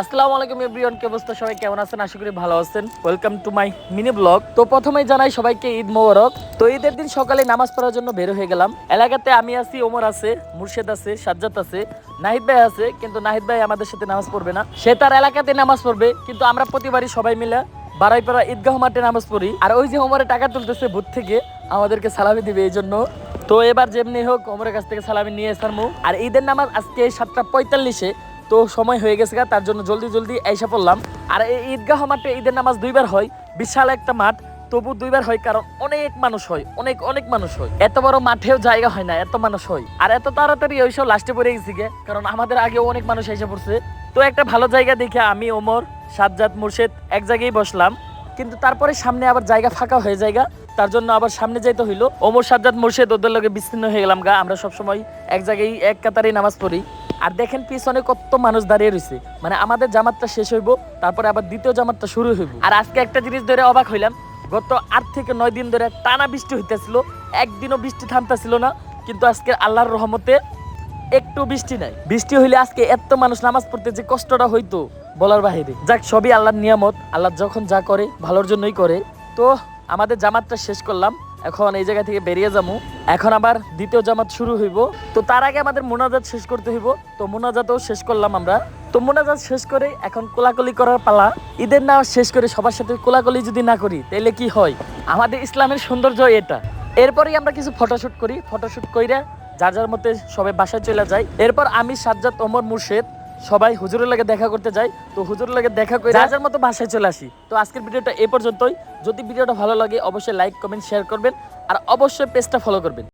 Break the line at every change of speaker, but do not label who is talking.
আসসালামু আলাইকুম এভরিওয়ান, কি অবস্থা? সবাই কেমন আছেন? আশা করি ভালো আছেন। Welcome to my mini blog. তো প্রথমেই জানাই সবাইকে ঈদ মোবারক। তো ঈদের দিন সকালে নামাজ পড়ার জন্য বের হয়ে গেলাম। এলাকাতে আমি আছি, ওমর আছে, মুর্শেদ আছে, সাজ্জাদ আছে, নাহিদ ভাই আছে। কিন্তু নাহিদ ভাই আমাদের সাথে নামাজ পড়বে না, সে তার এলাকাতে নামাজ পড়বে। কিন্তু আমরা প্রতিবারই সবাই মিলে বারাইপাড়া ঈদগাহ মাঠে নামাজ পড়ি। আর ওই যে ওমরে টাকা তুলতেছে বুথ থেকে, আমাদেরকে সালামি দিবে এই জন্য। তো এবার যেমনি হোক ওমরের কাছ থেকে সালামি নিয়ে এসারমু। আর ঈদের নামাজ আজকে 7:45-এ, তো সময় হয়ে গেছে, তার জন্য জলদি জলদি আইসা পড়লাম। আর এই ঈদগাহ মাঠে ঈদের নামাজ দুইবার হয়, বিশাল একটা মাঠ, তবু দুইবার হয় কারণ অনেক মানুষ হয়, অনেক অনেক মানুষ হয়। এত বড় মাঠেও জায়গা হয় না, এত মানুষ হয়। আর এত তাড়াতাড়ি ওইসব লাস্টে পড়ে গেছি গে, কারণ আমাদের আগেও অনেক মানুষ এসে পড়ছে। তো একটা ভালো জায়গা দেখে আমি, ওমর, সাজ্জাদ, মুর্শেদ এক জায়গায় বসলাম। কিন্তু তারপরে সামনে আবার জায়গা ফাঁকা হয়ে জায়গা, তার জন্য আবার সামনে যাইতে হইলো। ওমর, সাজ্জাদ, মুর্শেদ ওদের লগে বিচ্ছিন্ন হয়ে গেলাম গা। আমরা সবসময় এক জায়গায় এক কাতারে নামাজ পড়ি। আর দেখেন পিছনে কত মানুষ দাঁড়িয়ে রয়েছে, মানে আমাদের জামাতটা শেষ হইব, তারপরে আবার দ্বিতীয় জামাতটা শুরু হইব। আর আজকে একটা জিনিস ধরে অবাক হইলাম, গত 8 থেকে 9 দিন ধরে টানা বৃষ্টি হইতেছিল, একদিনও বৃষ্টি থামতেছিল না। কিন্তু আজকে আল্লাহর রহমতে একটু বৃষ্টি নাই। বৃষ্টি হইলে আজকে এত মানুষ নামাজ পড়তে যে কষ্টটা হইতো বলার বাহিরে। যাক, সবই আল্লাহর নিয়ামত, আল্লাহ যখন যা করে ভালোর জন্যই করে। তো আমাদের জামাতটা শেষ করলাম, এখন এই জায়গা থেকে বেরিয়ে যাবো। এখন আবার দ্বিতীয় জামাত শুরু হইব। তো তার আগে আমাদের মোনাজাত শেষ করতে হইব। তো মোনাজাতও শেষ করলাম আমরা। তো মোনাজাত শেষ করে এখন কোলাকুলি করার পালা। ঈদের নামাজ শেষ করে সবার সাথে কোলাকুলি যদি না করি তাহলে কি হয়? আমাদের ইসলামের সৌন্দর্য এটা। এরপরই আমরা কিছু ফটোশুট করি, ফটোশুট কইরা যার যার মধ্যে সবাই বাসায় চলে যায়। এরপর আমি, সাজ্জাদ, ওমর, মুর্শেদ সবাই হুজুরের লাগে দেখা করতে যাই। তো হুজুরের লাগে দেখা করে যার যার মতো বাসায় চলে আসি। তো আজকের ভিডিওটা এই পর্যন্তই। যদি ভিডিওটা ভালো লাগে অবশ্যই লাইক, কমেন্ট, শেয়ার করবেন। আর অবশ্যই পেজটা ফলো করবেন।